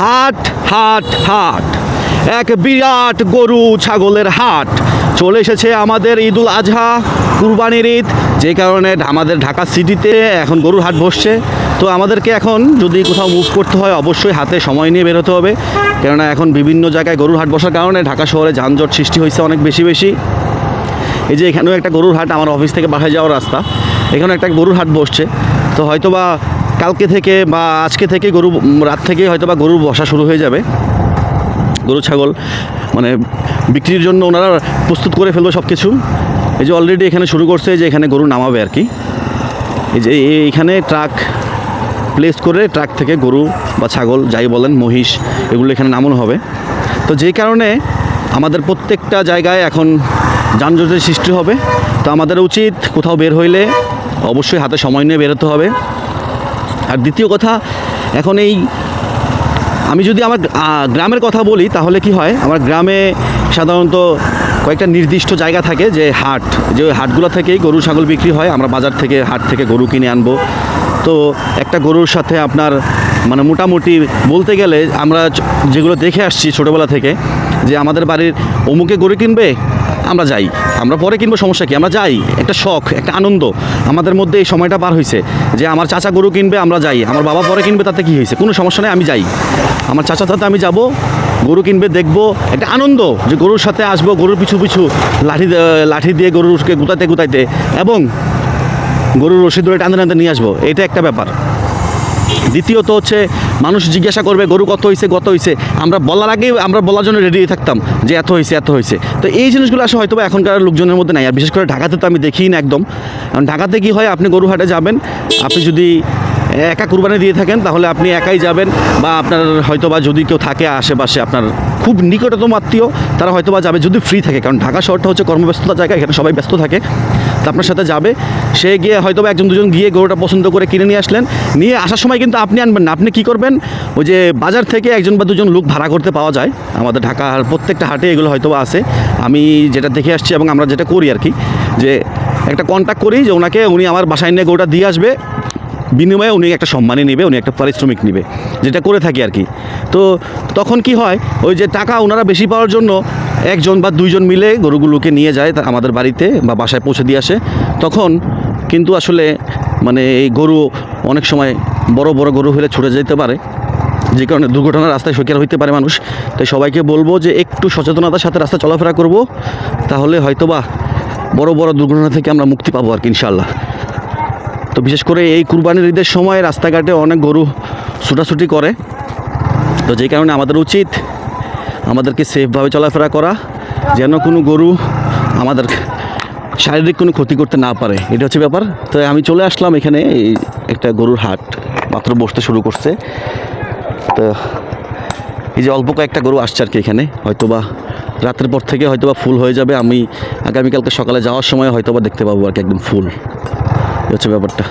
হাট হাট হাট, এক বিরাট গরু ছাগলের হাট। চলে এসেছে আমাদের ঈদুল আজহা, কুরবানির ঈদ, যে কারণে আমাদের ঢাকা সিটিতে এখন গরুর হাট বসছে। তো আমাদেরকে এখন যদি কোথাও মুভ করতে হয় অবশ্যই হাতে সময় নিয়ে বেরোতে হবে, কেননা এখন বিভিন্ন জায়গায় গরুর হাট বসার কারণে ঢাকা শহরে যানজট সৃষ্টি হয়েছে অনেক বেশি। এই যে এখানেও একটা গরুর হাট, আমার অফিস থেকে বাসায় যাওয়ার রাস্তা, এখানে একটা গরুর হাট বসছে। তো হয়তোবা কালকে থেকে বা আজকে থেকে রাত থেকে হয়তোবা গরুর বসা শুরু হয়ে যাবে। গরু ছাগল মানে বিক্রির জন্য ওনারা প্রস্তুত করে ফেলবে সব কিছু। এই যে অলরেডি এখানে শুরু করছে, যে এখানে গরু নামাবে আর কি। এই যে এইখানে ট্রাক প্লেস করে ট্রাক থেকে গরু বা ছাগল যাই বলেন, মহিষ, এগুলো এখানে নামানো হবে। তো যেই কারণে আমাদের প্রত্যেকটা জায়গায় এখন যানজটের সৃষ্টি হবে। তো আমাদের উচিত কোথাও বের হইলে অবশ্যই হাতে সময় নিয়ে বেরোতে হবে। আর দ্বিতীয় কথা, এখন আমি যদি আমার গ্রামের কথা বলি তাহলে কি হয়, আমার গ্রামে সাধারণত কয়েকটা নির্দিষ্ট জায়গা থাকে যে হাট, যে হাটগুলো থেকেই গরু ছাগল বিক্রি হয়। আমরা বাজার থেকে হাট থেকে গরু কিনে আনবো। তো একটা গরুর সাথে আপনার মানে মোটামুটি বলতে গেলে আমরা যেগুলো দেখে আসছি ছোটোবেলা থেকে, যে আমাদের বাড়ির অমুকে গরু কিনবে, আমরা যাই, আমরা পরে কিনবো, সমস্যা কি, আমরা যাই, একটা শখ, একটা আনন্দ আমাদের মধ্যে এই সময়টা পার হয়েছে যে আমার চাচা গরু কিনবে, আমরা যাই, আমার বাবা পরে কিনবে, তাতে কী হয়েছে, কোনো সমস্যা নেই, আমি যাই, আমার চাচার সাথে আমি যাব, গরু কিনবে, দেখবো, একটা আনন্দ যে গরুর সাথে আসবো, গরুর পিছু পিছু লাঠি দিয়ে গরুকে গুতাইতে এবং গরুর রশি ধরে টানতে নিয়ে আসবো, এটা একটা ব্যাপার। দ্বিতীয়ত হচ্ছে মানুষ জিজ্ঞাসা করবে গরু কত হয়েছে, আমরা বলার আগেই আমরা বলার জন্য রেডি থাকতাম যে এত হয়েছে। তো এই জিনিসগুলো আসলে হয়তো এখনকার লোকজনের মধ্যে নাই। আর বিশেষ করে ঢাকাতে তো আমি দেখিই না একদম। কারণ ঢাকাতে কী হয়, আপনি গরু হাটে যাবেন, আপনি যদি একা কুরবানি দিয়ে থাকেন তাহলে আপনি একাই যাবেন, বা আপনার হয়তোবা যদি কেউ থাকে আশেপাশে আপনার খুব নিকটতম আত্মীয়, তারা হয়তোবা যাবে যদি ফ্রি থাকে। কারণ ঢাকা শহরটা হচ্ছে কর্মব্যস্ততার জায়গা, এখানে সবাই ব্যস্ত থাকে। তো আপনার সাথে যাবে, সে গিয়ে হয়তোবা একজন দুজন গিয়ে গরুটা পছন্দ করে কিনে নিয়ে আসলেন। নিয়ে আসার সময় কিন্তু আপনি আনবেন না, আপনি কী করবেন, ওই যে বাজার থেকে একজন বা দুজন লোক ভাড়া করতে পাওয়া যায় আমাদের ঢাকার প্রত্যেকটা হাটে, এগুলো হয়তোবা আছে। আমি যেটা দেখে আসছি এবং আমরা যেটা করি আর কি, যে একটা কন্ট্যাক্ট করি যে উনি আমার বাসায় নিয়ে গরুটা দিয়ে আসবে, বিনিময়ে উনি একটা সম্মানী নেবে, উনি একটা পারিশ্রমিক নেবে, যেটা করে থাকি আর কি। তো তখন কি হয়, ওই যে টাকা ওনারা বেশি পাওয়ার জন্য একজন বা দুইজন মিলে গরুগুলোকে নিয়ে যায় আমাদের বাড়িতে বা বাসায় পৌঁছে দিয়ে আসে। তখন কিন্তু আসলে মানে এই গরু অনেক সময় বড় গরু হলে ছুটে যেতে পারে, যে কারণে দুর্ঘটনার রাস্তায় শিকার হইতে পারে মানুষ। তাই সবাইকে বলবো যে একটু সচেতনতার সাথে রাস্তা চলাফেরা করব, তাহলে হয়তোবা বড় দুর্ঘটনা থেকে আমরা মুক্তি পাবো আর কি, ইনশাআল্লাহ। তো বিশেষ করে এই কুরবানির ঈদের সময় রাস্তাঘাটে অনেক গরু ছুটাছুটি করে। তো যেই কারণে আমাদের উচিত আমাদেরকে সেফভাবে চলাফেরা করা, যেন কোনো গরু আমাদের শারীরিক কোনো ক্ষতি করতে না পারে, এটা হচ্ছে ব্যাপার। তো আমি চলে আসলাম এখানে, এই একটা গরুর হাট মাত্র বসতে শুরু করছে। তো এই যে অল্প কয়েকটা গরু আসছে আর কি এখানে, হয়তোবা রাতের পর থেকে হয়তোবা ফুল হয়ে যাবে। আমি আগামীকালকে সকালে যাওয়ার সময় হয়তোবা দেখতে পাবো আর কি একদম ফুল, হচ্ছে ব্যাপারটা।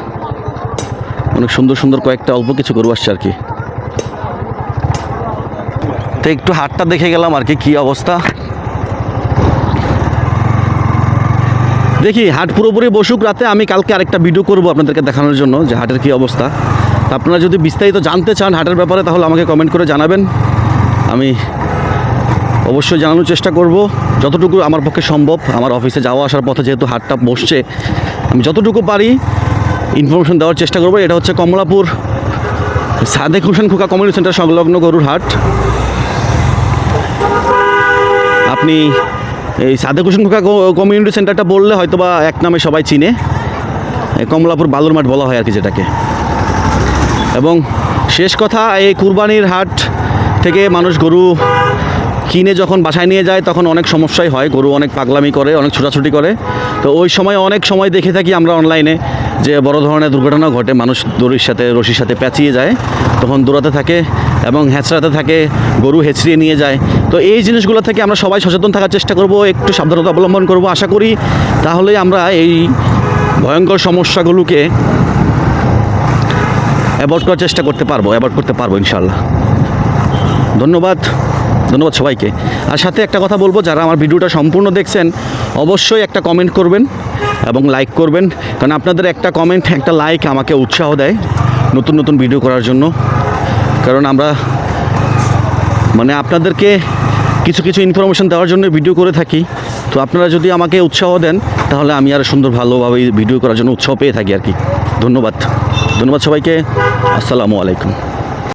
অনেক সুন্দর কয়েকটা অল্প কিছু গরু আসছে আর কি। তো একটু হাটটা দেখে গেলাম আর কি অবস্থা। দেখি হাট পুরোপুরি বসুক রাতে, আমি কালকে আরেকটা ভিডিও করব আপনাদেরকে দেখানোর জন্য যে হাটের কী অবস্থা। আপনারা যদি বিস্তারিত জানতে চান হাটের ব্যাপারে তাহলে আমাকে কমেন্ট করে জানাবেন, আমি অবশ্যই জানানোর চেষ্টা করব যতটুকু আমার পক্ষে সম্ভব। আমার অফিসে যাওয়া আসার পথে যেহেতু হাটটা বসছে, আমি যতটুকু পারি ইনফরমেশন দেওয়ার চেষ্টা করবো। এটা হচ্ছে কমলাপুর সাদেক হোসেন খোকা কমিউনিটি সেন্টার সংলগ্ন গরুর হাট। আপনি এই সাদেক হোসেন খোকা কমিউনিটি সেন্টারটা বললে হয়তোবা এক নামে সবাই চিনে, কমলাপুর বালুর মাঠ বলা হয় আর কি যেটাকে। এবং শেষ কথা, এই কুরবানির হাট থেকে মানুষ গরু কিনে যখন বাসায় নিয়ে যায় তখন অনেক সমস্যাই হয়, গরু অনেক পাগলামি করে, অনেক ছোটাছুটি করে। তো ওই সময় অনেক সময় দেখে থাকি আমরা অনলাইনে যে বড় ধরনের দুর্ঘটনা ঘটে, মানুষ রশির সাথে পেঁচিয়ে যায়, তখন দৌড়াতে থাকে এবং হেঁচড়াতে থাকে, গরু হেঁচড়িয়ে নিয়ে যায়। তো এই জিনিসগুলো থেকে আমরা সবাই সচেতন থাকার চেষ্টা করব, একটু সাবধানতা অবলম্বন করব, আশা করি তাহলেই আমরা এই ভয়ঙ্কর সমস্যাগুলোকে অ্যাভয়েড করার চেষ্টা করতে পারবো ইনশাআল্লাহ। ধন্যবাদ সবাইকে। আর সাথে একটা কথা বলবো, যারা আমার ভিডিওটা সম্পূর্ণ দেখছেন অবশ্যই একটা কমেন্ট করবেন এবং লাইক করবেন, কারণ আপনাদের একটা কমেন্ট, একটা লাইক আমাকে উৎসাহ দেয় নতুন ভিডিও করার জন্য। কারণ আমরা মানে আপনাদেরকে কিছু কিছু ইনফরমেশন দেওয়ার জন্য ভিডিও করে থাকি। তো আপনারা যদি আমাকে উৎসাহ দেন তাহলে আমি আরও সুন্দর ভালোভাবে ভিডিও করার জন্য উৎসাহ পেয়ে থাকি আর কি। ধন্যবাদ সবাইকে। আসসালামু আলাইকুম।